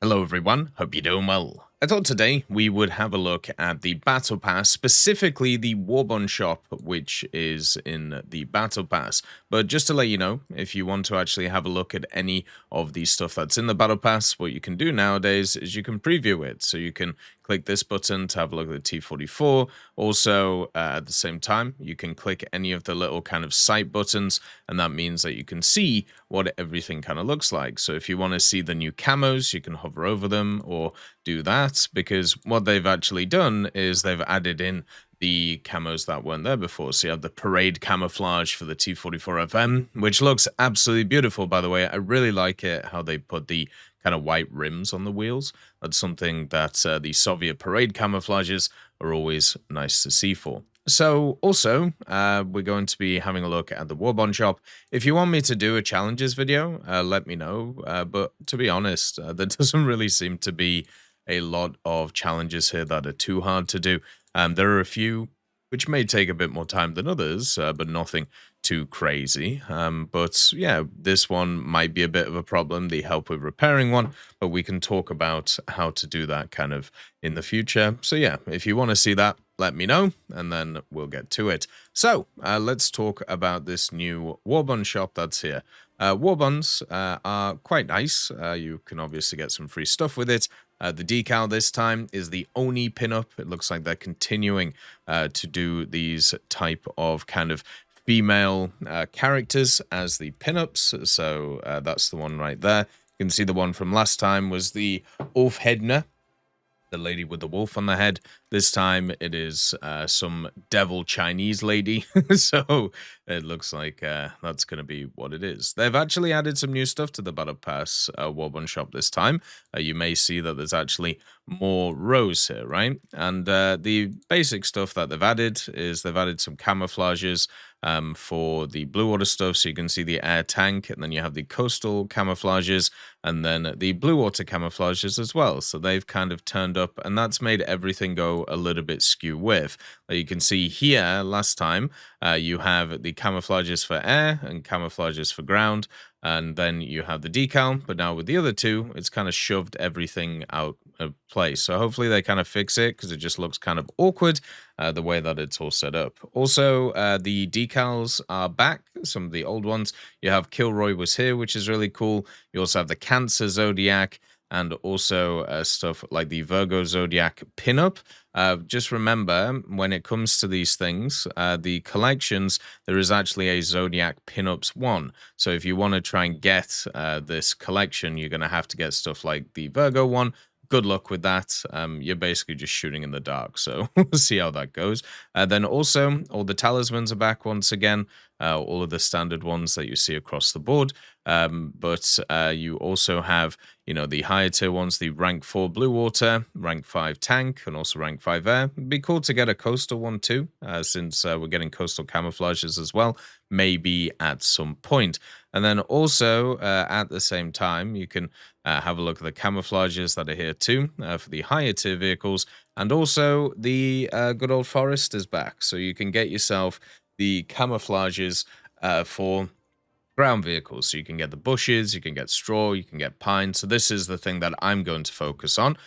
Hello everyone, hope you're doing well. I thought today we would have a look at the Battle Pass, specifically the Warbond shop, which is in the Battle Pass. But just to let you know, if you want to actually have a look at any of the stuff that's in the Battle Pass, what you can do nowadays is you can preview it. So you can click this button to have a look at the T-44. Also, at the same time, you can click any of the little kind of sight buttons, and that means that you can see what everything kind of looks like. So if you want to see the new camos, you can hover over them or do that, because what they've actually done is they've added in the camos that weren't there before. So you have the parade camouflage for the T-44FM, which looks absolutely beautiful, by the way. I really like it, how they put the kind of white rims on the wheels. That's something that the Soviet parade camouflages are always nice to see for. So also, we're going to be having a look at the Warbond shop. If you want me to do a challenges video, let me know. But to be honest, there doesn't really seem to be a lot of challenges here that are too hard to do. There are a few which may take a bit more time than others, but nothing too crazy. But yeah, this one might be a bit of a problem, the help with repairing one, but we can talk about how to do that kind of in the future. So yeah, if you want to see that, let me know, and then we'll get to it. So let's talk about this new Warbond shop that's here. Warbonds are quite nice. You can obviously get some free stuff with it. The decal this time is the Oni pinup. It looks like they're continuing to do these type of kind of female characters as the pinups. So that's the one right there. You can see the one from last time was the Ulfhedna, the lady with the wolf on the head. This time it is some devil Chinese lady. So it looks like that's going to be what it is. They've actually added some new stuff to the Battle Pass Warbond shop this time. You may see that there's actually more rows here, right? And the basic stuff that they've added is they've added some camouflages for the blue water stuff. So you can see the air tank, and then you have the coastal camouflages, and then the blue water camouflages as well. So they've kind of turned up, and that's made everything go a little bit skew with. You can see here last time you have the camouflages for air and camouflages for ground, and then you have the decal. But now with the other two, it's kind of shoved everything out of place. So hopefully they kind of fix it, because it just looks kind of awkward the way that it's all set up. Also, the decals are back, some of the old ones. You have Kilroy was here, which is really cool. You also have the Cancer Zodiac, and also stuff like the Virgo Zodiac pinup. Just remember, when it comes to these things, the collections, there is actually a Zodiac Pinups 1. So if you want to try and get this collection, you're going to have to get stuff like the Virgo one. Good luck with that. You're basically just shooting in the dark, so we'll see how that goes. Then also, all the Talismans are back once again, all of the standard ones that you see across the board. But you also have, you know, the higher tier ones, the rank 4 blue water, rank 5 tank, and also rank 5 air. It'd be cool to get a coastal one too, since we're getting coastal camouflages as well, maybe at some point. And then also, at the same time, you can have a look at the camouflages that are here too, for the higher tier vehicles. And also, the good old forest is back. So you can get yourself the camouflages for ground vehicles. So you can get the bushes, you can get straw, you can get pine. So this is the thing that I'm going to focus on,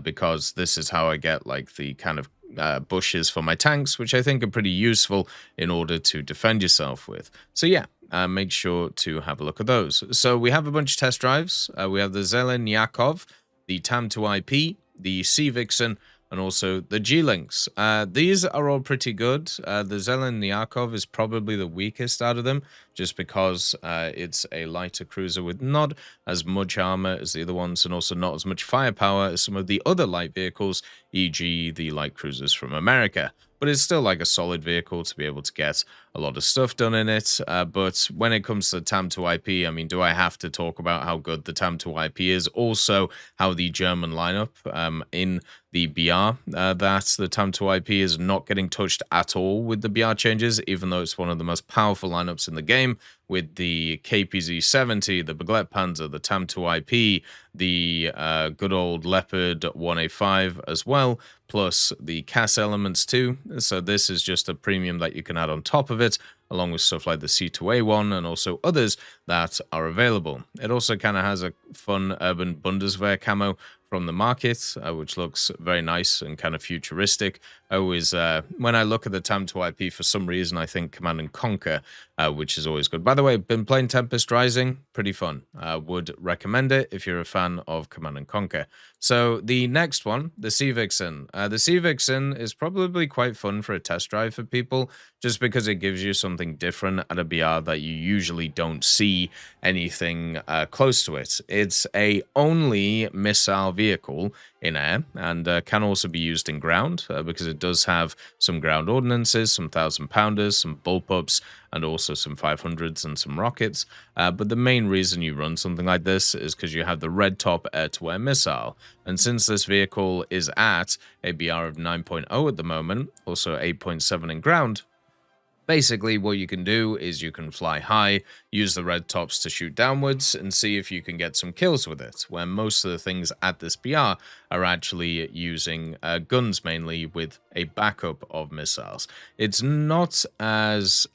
because this is how I get like the kind of bushes for my tanks, which I think are pretty useful in order to defend yourself with. So yeah, make sure to have a look at those. So we have a bunch of test drives. We have the Zelen Yakov, the TAM2IP, the Sea Vixen, and also the G-Links. These are all pretty good. The Zelen Yakov is probably the weakest out of them, just because it's a lighter cruiser with not as much armor as the other ones, and also not as much firepower as some of the other light vehicles, e.g. the light cruisers from America. But it's still like a solid vehicle to be able to get a lot of stuff done in it. But when it comes to TAM2IP, I mean, do I have to talk about how good the TAM2IP is? Also, how the German lineup in the BR. That the time to IP is not getting touched at all with the BR changes, even though it's one of the most powerful lineups in the game, with the KPZ-70, the Baglet Panzer, the TAM to IP, the good old Leopard 1A5 as well, plus the CAS elements too. So this is just a premium that you can add on top of it, along with stuff like the C2A1 and also others that are available. It also kind of has a fun urban Bundeswehr camo from the market, which looks very nice and kind of futuristic. I always, when I look at the TAM to IP, for some reason, I think Command and Conquer, which is always good. By the way, been playing Tempest Rising, pretty fun. Would recommend it if you're a fan of Command and Conquer. So the next one, the Sea Vixen. The Sea Vixen is probably quite fun for a test drive for people, just because it gives you something different at a BR that you usually don't see anything close to it. It's a only missile vehicle in air, and can also be used in ground, because it does have some ground ordnances, some 1,000-pounders, some bullpups, and also some 500s and some rockets. But the main reason you run something like this is because you have the red top air-to-air missile. And since this vehicle is at a BR of 9.0 at the moment, also 8.7 in ground, basically, what you can do is you can fly high, use the red tops to shoot downwards, and see if you can get some kills with it, where most of the things at this BR are actually using guns mainly with a backup of missiles. It's not as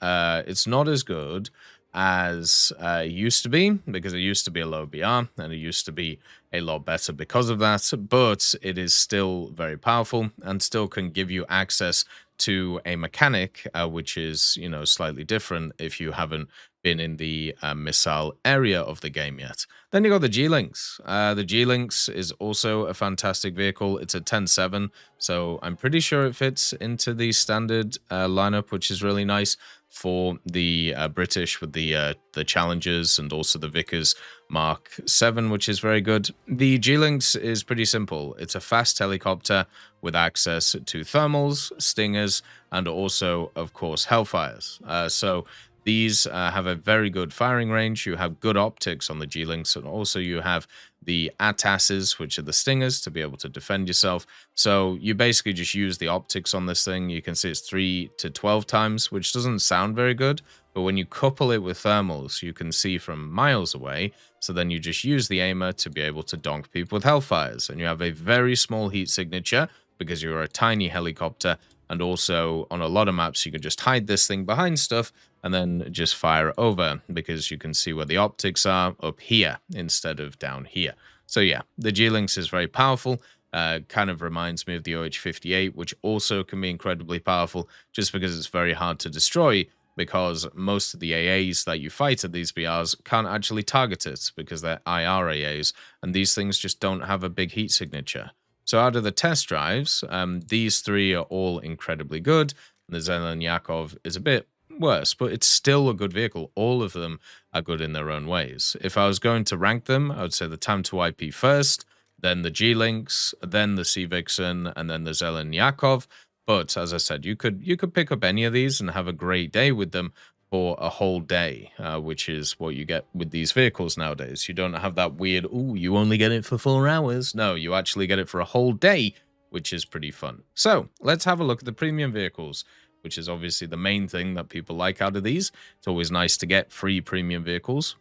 good as it used to be, because it used to be a low BR, and it used to be a lot better because of that, but it is still very powerful and still can give you access to a mechanic, which is, you know, slightly different if you haven't been in the missile area of the game yet. Then you got the G-Lynx. The G-Lynx is also a fantastic vehicle. It's a 10.7, so I'm pretty sure it fits into the standard lineup, which is really nice for the British with the Challengers and also the Vickers Mark 7, which is very good. The G-Lynx is pretty simple. It's a fast helicopter with access to thermals, stingers, and also, of course, Hellfires. So these have a very good firing range. You have good optics on the G-Lynx, and also you have the ATASs, which are the stingers, to be able to defend yourself. So you basically just use the optics on this thing. You can see it's 3 to 12 times, which doesn't sound very good, but when you couple it with thermals, you can see from miles away. So then you just use the aimer to be able to donk people with Hellfires, and you have a very small heat signature because you're a tiny helicopter. And also on a lot of maps, you can just hide this thing behind stuff and then just fire over, because you can see where the optics are up here instead of down here. So yeah, the G-Lynx is very powerful. Kind of reminds me of the OH-58, which also can be incredibly powerful, just because it's very hard to destroy, because most of the AAs that you fight at these BRs can't actually target it because they're IR AAs, and these things just don't have a big heat signature. So out of the test drives, these three are all incredibly good. The Zelen Yakov is a bit worse, but it's still a good vehicle. All of them are good in their own ways. If I was going to rank them, I would say the TAM to IP first, then the G-Lynx, then the Sea Vixen, and then the Zelen Yakov. But as I said, you could pick up any of these and have a great day with them for a whole day, which is what you get with these vehicles nowadays. You don't have that weird, ooh, you only get it for 4 hours. No, you actually get it for a whole day, which is pretty fun. So let's have a look at the premium vehicles, which is obviously the main thing that people like out of these. It's always nice to get free premium vehicles.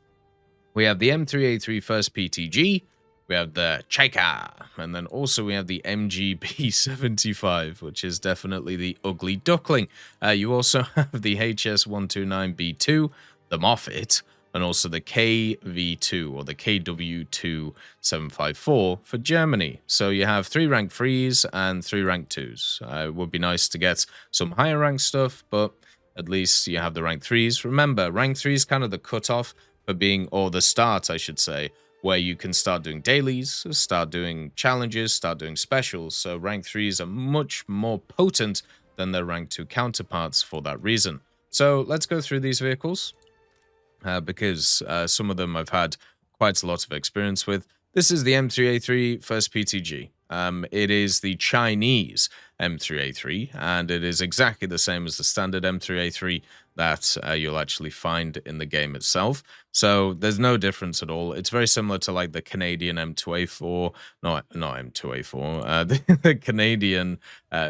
We have the M3A3 First PTG, we have the Chaika, and then also we have the MGB-75, which is definitely the ugly duckling. You also have the HS-129B2, the Moffett, and also the KV2 or the KW2754 for Germany. So you have 3 rank 3s and 3 rank 2s. It would be nice to get some higher rank stuff, but at least you have the rank 3s. Remember, rank 3 is kind of the cutoff for being, or the start, I should say, where you can start doing dailies, start doing challenges, start doing specials. So rank 3s are much more potent than their rank 2 counterparts for that reason. So let's go through these vehicles, because some of them I've had quite a lot of experience with. This is the M3A3 First PTG. It is the Chinese M3A3, and it is exactly the same as the standard M3A3 that you'll actually find in the game itself. So there's no difference at all. It's very similar to like the Canadian M2A4, not M2A4, the Canadian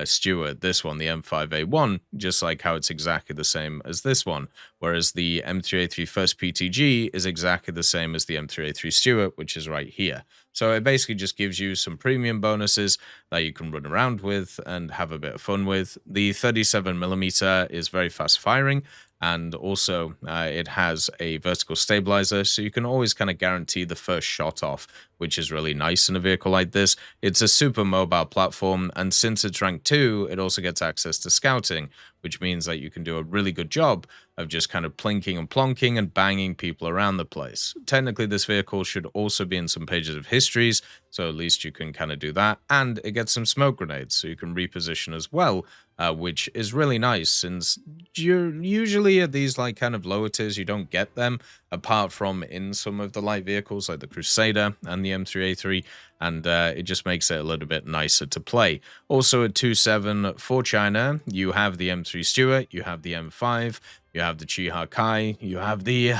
Stuart, this one, the M5A1, just like how it's exactly the same as this one. Whereas the M3A3 First PTG is exactly the same as the M3A3 Stuart, which is right here. So it basically just gives you some premium bonuses that you can run around with and have a bit of fun with. The 37mm is very fast firing, and also it has a vertical stabilizer, so you can always kind of guarantee the first shot off, which is really nice in a vehicle like this. It's a super mobile platform, and since it's rank 2, it also gets access to scouting, which means that you can do a really good job of just kind of plinking and plonking and banging people around the place. Technically, this vehicle should also be in some pages of histories, so at least you can kind of do that. And it gets some smoke grenades, so you can reposition as well, which is really nice, since you're usually at these like kind of lower tiers, you don't get them, apart from in some of the light vehicles like the Crusader and the M3A3, and it just makes it a little bit nicer to play. Also at 2.7 for China, you have the M3 Stuart, you have the M5, you have the Chaika, you have the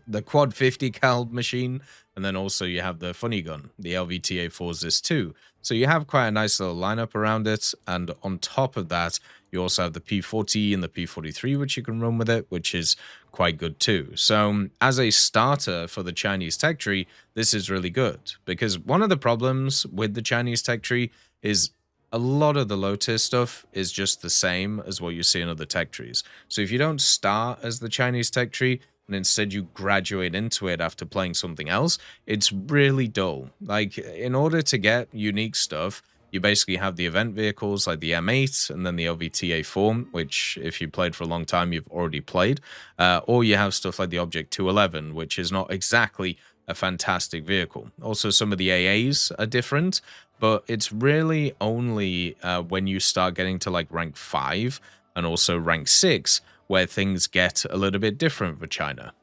the quad 50 cal machine, and then also you have the funny gun, the LVTA4 Zis 2. So you have quite a nice little lineup around it, and on top of that, you also have the P40 and the P43, which you can run with it, which is quite good too. So as a starter for the Chinese tech tree, this is really good, because one of the problems with the Chinese tech tree is a lot of the low tier stuff is just the same as what you see in other tech trees. So if you don't start as the Chinese tech tree, and instead you graduate into it after playing something else, it's really dull. Like, in order to get unique stuff, you basically have the event vehicles like the M8 and then the LVTA4, which if you played for a long time, you've already played. Or you have stuff like the Object 211, which is not exactly a fantastic vehicle. Also, some of the AAs are different, but it's really only when you start getting to like rank 5 and also rank 6 where things get a little bit different for China.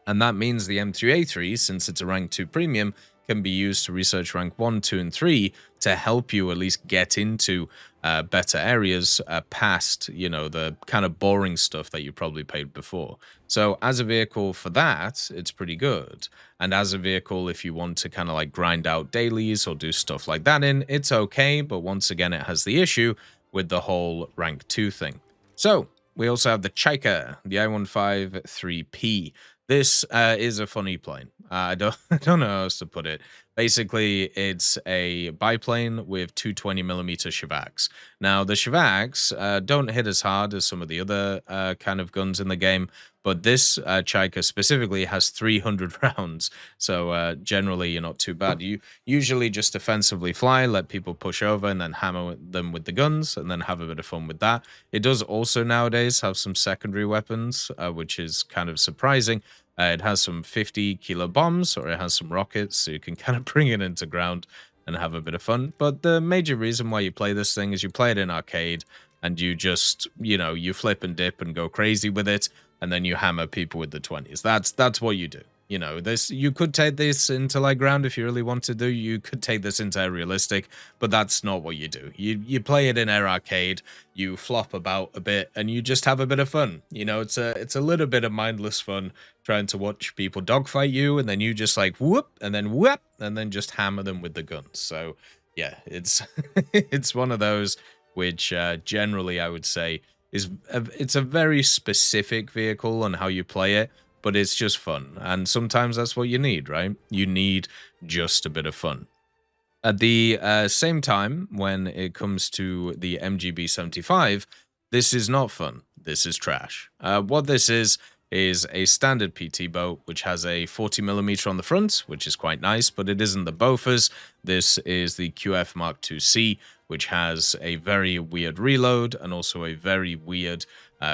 And that means the M3A3, since it's a rank 2 premium, can be used to research rank 1, 2, and 3 to help you at least get into better areas past, you know, the kind of boring stuff that you probably paid before. So as a vehicle for that, it's pretty good. And as a vehicle, if you want to kind of like grind out dailies or do stuff like that in, it's okay. But once again, it has the issue with the whole rank 2 thing. So we also have the Chaika, the I-153P. This is a funny plane. I don't know how else to put it. Basically, it's a biplane with 220mm Shivaks. Now, the Shivaks don't hit as hard as some of the other kind of guns in the game, but this Chaika specifically has 300 rounds, so generally you're not too bad. You usually just defensively fly, let people push over, and then hammer them with the guns, and then have a bit of fun with that. It does also nowadays have some secondary weapons, which is kind of surprising. It has some 50 kilo bombs, or it has some rockets, so you can kind of bring it into ground and have a bit of fun. But the major reason why you play this thing is you play it in arcade, and you just, you know, you flip and dip and go crazy with it, and then you hammer people with the 20s. That's what you do. You know, this, you could take this into like ground if you really wanted to. You could take this into air realistic, but that's not what you do. You play it in air arcade, you flop about a bit, and you just have a bit of fun. You know, it's a little bit of mindless fun trying to watch people dogfight you, and then you just like whoop, and then just hammer them with the guns. So yeah, it's it's one of those which generally I would say is it's a very specific vehicle on how you play it. But it's just fun, and sometimes that's what you need, right? You need just a bit of fun. At the same time, when it comes to the MGB-75, this is not fun. This is trash. What this is a standard PT boat, which has a 40mm on the front, which is quite nice, but it isn't the Bofors. This is the QF Mark II-C, which has a very weird reload and also a very weird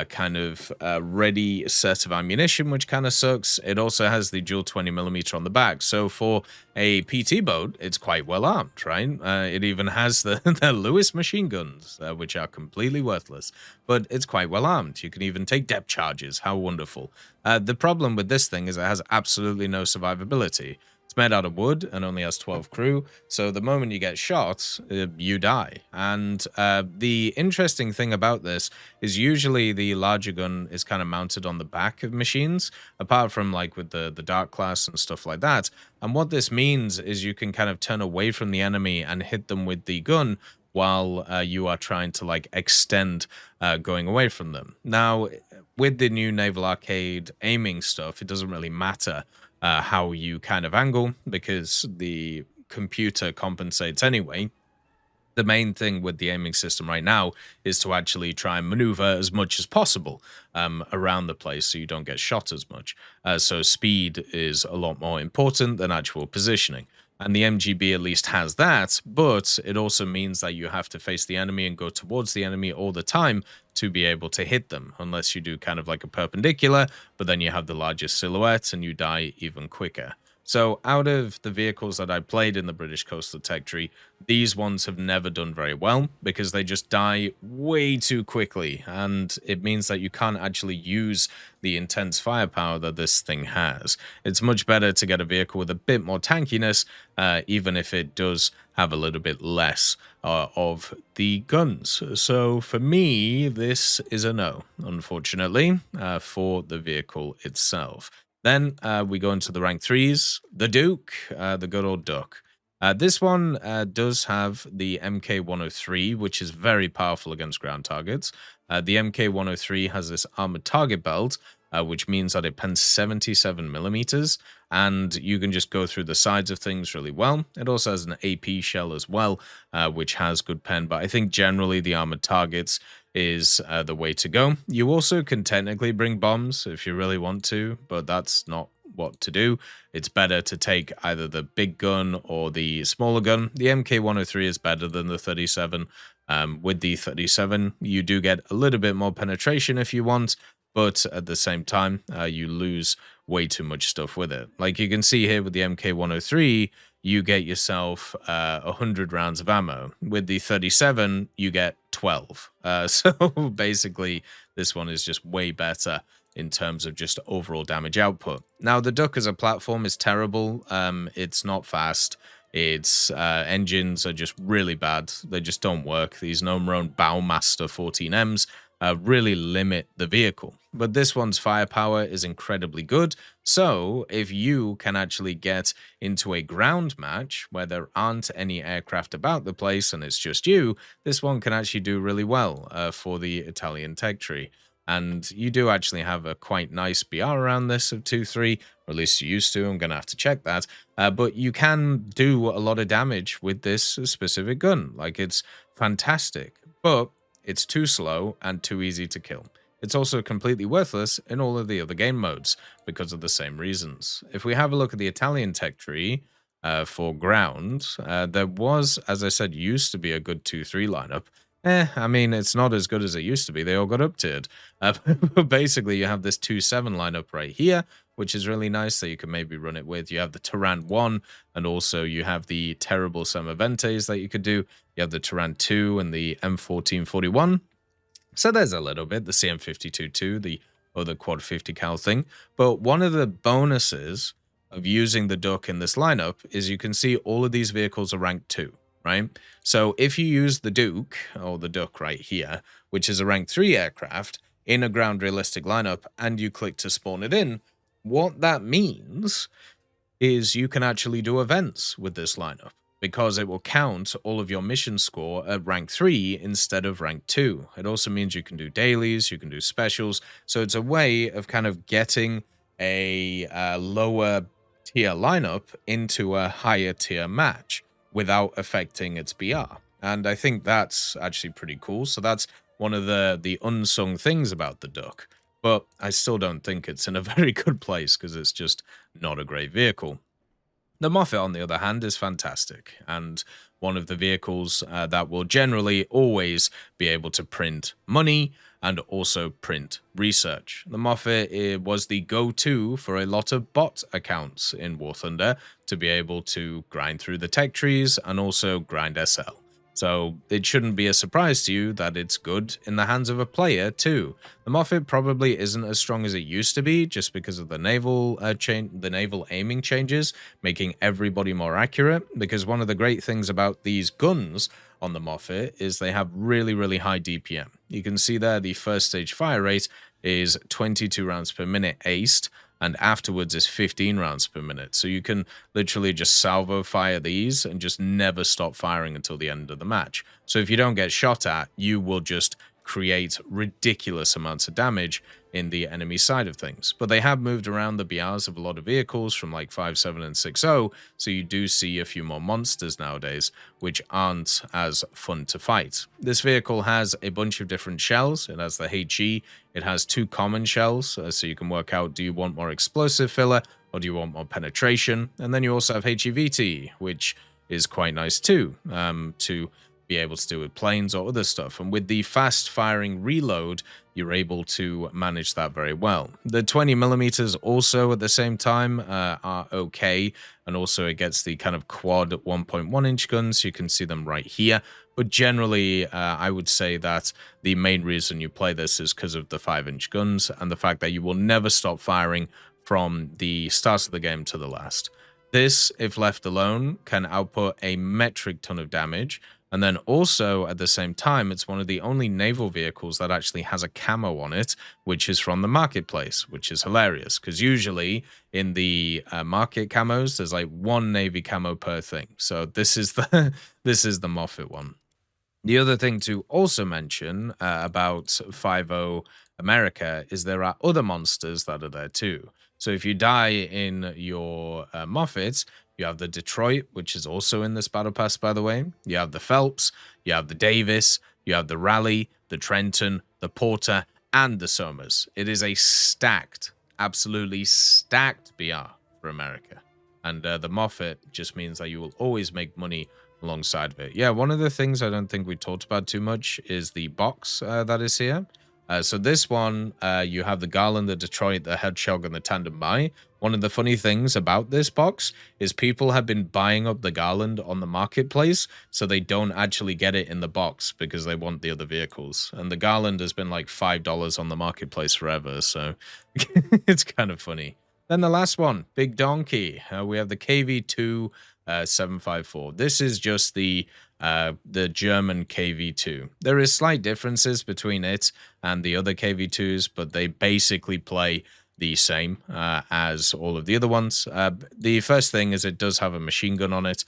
kind of ready set of ammunition, which kind of sucks. It also has the dual 20mm on the back. So for a PT boat, it's quite well armed, right? It even has the Lewis machine guns, which are completely worthless, but it's quite well armed. You can even take depth charges. How wonderful. The problem with this thing is it has absolutely no survivability. It's It's made out of wood and only has 12 crew, so the moment you get shot, you die. And the interesting thing about this is usually the larger gun is kind of mounted on the back of machines, apart from like with the dark class and stuff like that. And what this means is you can kind of turn away from the enemy and hit them with the gun while you are trying to like extend going away from them. Now, with the new Naval Arcade aiming stuff, it doesn't really matter how you kind of angle because the computer compensates anyway. The main thing with the aiming system right now is to actually try and maneuver as much as possible around the place so you don't get shot as much. So speed is a lot more important than actual positioning. And the MGB at least has that, but it also means that you have to face the enemy and go towards the enemy all the time to be able to hit them, unless you do kind of like a perpendicular, but then you have the largest silhouette and you die even quicker. So out of the vehicles that I played in the British Coastal Tech Tree, these ones have never done very well because they just die way too quickly, and it means that you can't actually use the intense firepower that this thing has. It's much better to get a vehicle with a bit more tankiness, even if it does have a little bit less of the guns. So for me, this is a no, unfortunately, for the vehicle itself. Then we go into the rank 3s, the Duke, the good old Duck. This one does have the MK103, which is very powerful against ground targets. The MK103 has this armored target belt, which means that it pens 77 millimeters, and you can just go through the sides of things really well. It also has an AP shell as well, which has good pen, but I think generally the armored targets is the way to go. You also can technically bring bombs if you really want to, but that's not what to do. It's better to take either the big gun or the smaller gun. The MK103 is better than the 37. With the 37, you do get a little bit more penetration if you want, but at the same time, you lose way too much stuff with it. Like you can see here with the MK103, you get yourself 100 rounds of ammo. With the 37, you get 12. So basically, this one is just way better in terms of just overall damage output. Now, the Duck as a platform is terrible. It's not fast. Its engines are just really bad. They just don't work. These Nomron Bowmaster 14Ms really limit the vehicle. But this one's firepower is incredibly good. So if you can actually get into a ground match where there aren't any aircraft about the place and it's just you, this one can actually do really well for the Italian tech tree. And you do actually have a quite nice BR around this of 2-3, or at least you used to. I'm going to have to check that. But you can do a lot of damage with this specific gun. Like, it's fantastic. But it's too slow and too easy to kill. It's also completely worthless in all of the other game modes because of the same reasons. If we have a look at the Italian tech tree for ground, there was, as I said, used to be a good 2-3 lineup. I mean, it's not as good as it used to be. They all got up-tiered. But basically, you have this 2-7 lineup right here, which is really nice that you can maybe run it with. You have the Terran 1, and also you have the terrible Semaventes that you could do. You have the Terran 2 and the M1441. So there's a little bit, the CM52-2, the other quad 50 cal thing. But one of the bonuses of using the Duck in this lineup is you can see all of these vehicles are ranked 2. Right? So if you use the Duke, or the Duck right here, which is a rank 3 aircraft, in a ground realistic lineup, and you click to spawn it in, what that means is you can actually do events with this lineup, because it will count all of your mission score at rank 3 instead of rank 2. It also means you can do dailies, you can do specials, so it's a way of kind of getting a lower tier lineup into a higher tier match without affecting its BR. And I think that's actually pretty cool. So that's one of the unsung things about the Duck. But I still don't think it's in a very good place because it's just not a great vehicle. The Moffett, on the other hand, is fantastic, and one of the vehicles that will generally always be able to print money and also print research. The Moffett was the go-to for a lot of bot accounts in War Thunder to be able to grind through the tech trees and also grind SL. So it shouldn't be a surprise to you that it's good in the hands of a player too. The Moffett probably isn't as strong as it used to be, just because of the naval aiming changes, making everybody more accurate. Because one of the great things about these guns on the Moffett is they have really, really high DPM. You can see there the first stage fire rate is 22 rounds per minute aced, and afterwards is 15 rounds per minute. So you can literally just salvo fire these and just never stop firing until the end of the match. So if you don't get shot at, you will just create ridiculous amounts of damage in the enemy side of things. But they have moved around the BRs of a lot of vehicles from like 5.7 and 6.0, so you do see a few more monsters nowadays, which aren't as fun to fight. This vehicle has a bunch of different shells. It has the HE, it has 2 common shells, so you can work out, do you want more explosive filler, or do you want more penetration? And then you also have HEVT, which is quite nice too, to be able to do with planes or other stuff. And with the fast firing reload, you're able to manage that very well. The 20mm also at the same time are okay, and also it gets the kind of quad 1.1 inch guns. You can see them right here. But generally, I would say that the main reason you play this is because of the 5-inch guns and the fact that you will never stop firing from the start of the game to the last. This, if left alone, can output a metric ton of damage. And then also, at the same time, it's one of the only naval vehicles that actually has a camo on it, which is from the marketplace, which is hilarious. Because usually in the market camos, there's like 1 Navy camo per thing. So this is the this is the Moffett one. The other thing to also mention about 5.0 America is there are other monsters that are there too. So if you die in your Moffett, you have the Detroit, which is also in this battle pass, by the way. You have the Phelps, you have the Davis, you have the Raleigh, the Trenton, the Porter, and the Somers. It is a stacked, absolutely stacked BR for America. And the Moffett just means that you will always make money alongside of it. Yeah, one of the things I don't think we talked about too much is the box that is here. So this one, you have the Garland, the Detroit, the Hedgehog, and the Tandem Buy. One of the funny things about this box is people have been buying up the Garland on the marketplace, so they don't actually get it in the box because they want the other vehicles. And the Garland has been like $5 on the marketplace forever, so it's kind of funny. Then the last one, Big Donkey. We have the KV2 754. This is just the German KV2. There is slight differences between it and the other KV2s, but they basically play the same as all of the other ones. The first thing is it does have a machine gun on it,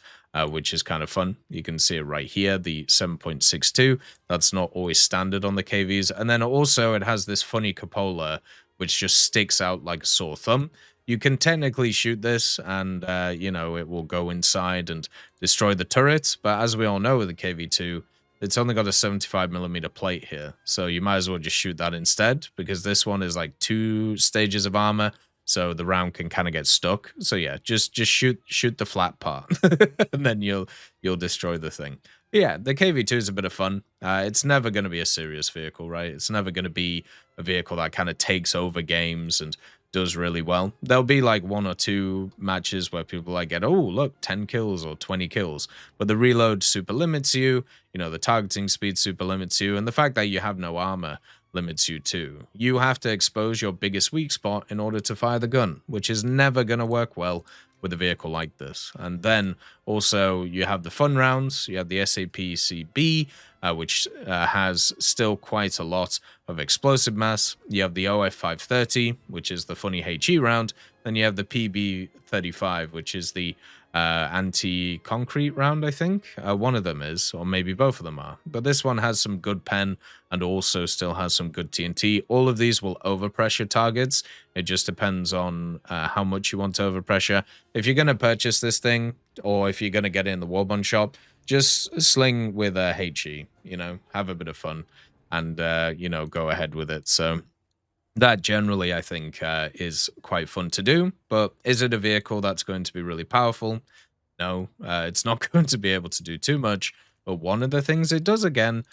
which is kind of fun. You can see it right here, the 7.62. That's not always standard on the KVs. And then also it has this funny cupola, which just sticks out like a sore thumb. You can technically shoot this and, you know, it will go inside and destroy the turrets. But as we all know with the KV2, it's only got a 75mm plate here. So you might as well just shoot that instead, because this one is like 2 stages of armor. So the round can kind of get stuck. So yeah, just shoot the flat part and then you'll destroy the thing. But yeah, the KV2 is a bit of fun. It's never going to be a serious vehicle, right? It's never going to be a vehicle that kind of takes over games and does really well. There'll be like 1 or 2 matches where people like get, oh, look, 10 kills or 20 kills. But the reload super limits you, you know, the targeting speed super limits you, and the fact that you have no armor limits you too. You have to expose your biggest weak spot in order to fire the gun, which is never going to work well with a vehicle like this. And then also you have the fun rounds. You have the SAPCB, which has still quite a lot of explosive mass. You have the OF530, which is the funny HE round. Then you have the PB35, which is the anti-concrete round, I think. One of them is, or maybe both of them are. But this one has some good pen and also still has some good TNT. All of these will overpressure targets. It just depends on how much you want to overpressure. If you're going to purchase this thing, or if you're going to get it in the Warbond shop, just sling with a HE, you know, have a bit of fun and, you know, go ahead with it. So that generally, I think, is quite fun to do. But is it a vehicle that's going to be really powerful? No, it's not going to be able to do too much. But one of the things it does, again,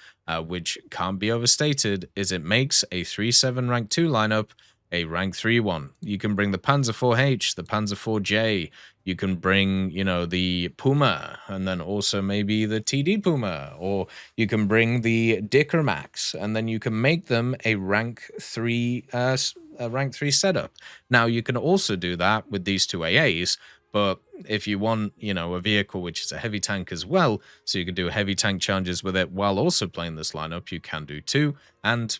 which can't be overstated, is it makes a 3-7 rank 2 lineup a rank 3 one. You can bring the Panzer IV-H, the Panzer IV-J. You can bring, you know, the Puma, and then also maybe the TD Puma, or you can bring the Dicker Max, and then you can make them a rank 3 setup. Now, you can also do that with these two AAs, but if you want, you know, a vehicle which is a heavy tank as well, so you can do heavy tank challenges with it while also playing this lineup, you can do too, and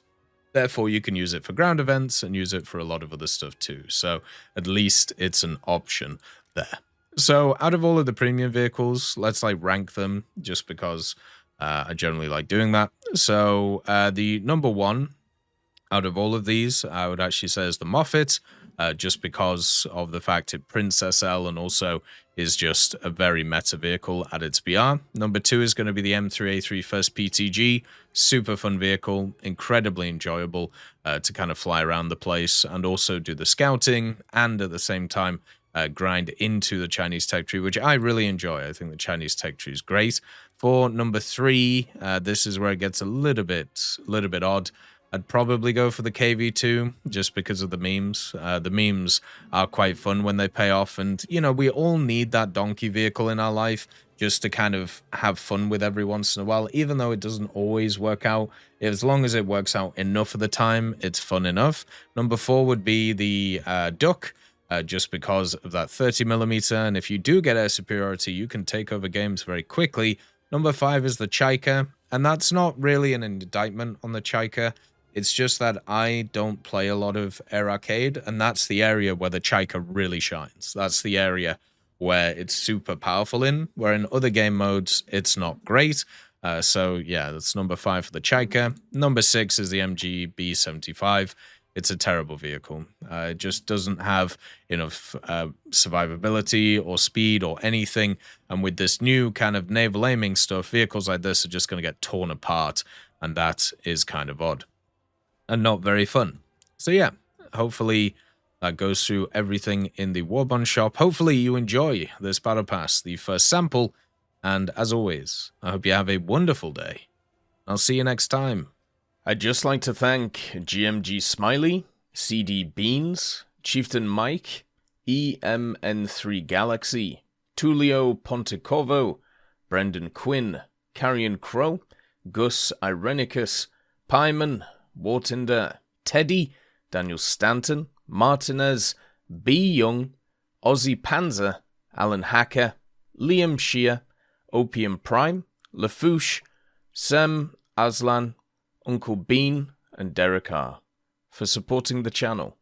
therefore you can use it for ground events and use it for a lot of other stuff too. So at least it's an option there. So out of all of the premium vehicles, let's like rank them just because I generally like doing that. So the number one out of all of these, I would actually say is the Moffett, just because of the fact it prints SL and also is just a very meta vehicle at its BR. Number two is going to be the M3A3 First PTG. Super fun vehicle, incredibly enjoyable to kind of fly around the place and also do the scouting and at the same time grind into the Chinese tech tree, which I really enjoy. I think the Chinese tech tree is great. For number three, this is where it gets a little bit odd. I'd probably go for the KV2 just because of the memes. The memes are quite fun when they pay off. And, you know, we all need that donkey vehicle in our life just to kind of have fun with every once in a while, even though it doesn't always work out. As long as it works out enough of the time, it's fun enough. Number four would be the Duck, just because of that 30mm. And if you do get air superiority, you can take over games very quickly. Number five is the Chaika. And that's not really an indictment on the Chaika. It's just that I don't play a lot of Air Arcade, and that's the area where the Chaika really shines. That's the area where it's super powerful in, where in other game modes, it's not great. So yeah, that's number five for the Chaika. Number six is the MG B-75. It's a terrible vehicle. It just doesn't have enough survivability or speed or anything. And with this new kind of naval aiming stuff, vehicles like this are just going to get torn apart, and that is kind of odd and not very fun. So yeah, hopefully that goes through everything in the Warbond shop. Hopefully you enjoy this Battle Pass, the first sample, and as always, I hope you have a wonderful day. I'll see you next time. I'd just like to thank GMG Smiley, CD Beans, Chieftain Mike, EMN3 Galaxy, Tulio Pontecorvo, Brendan Quinn, Carrion Crow, Gus Irenicus, Pyman, Wartinder, Teddy, Daniel Stanton, Martinez, B. Young, Ozzy Panzer, Alan Hacker, Liam Shear, Opium Prime, Lafouche, Sem, Aslan, Uncle Bean, and Derek R. for supporting the channel.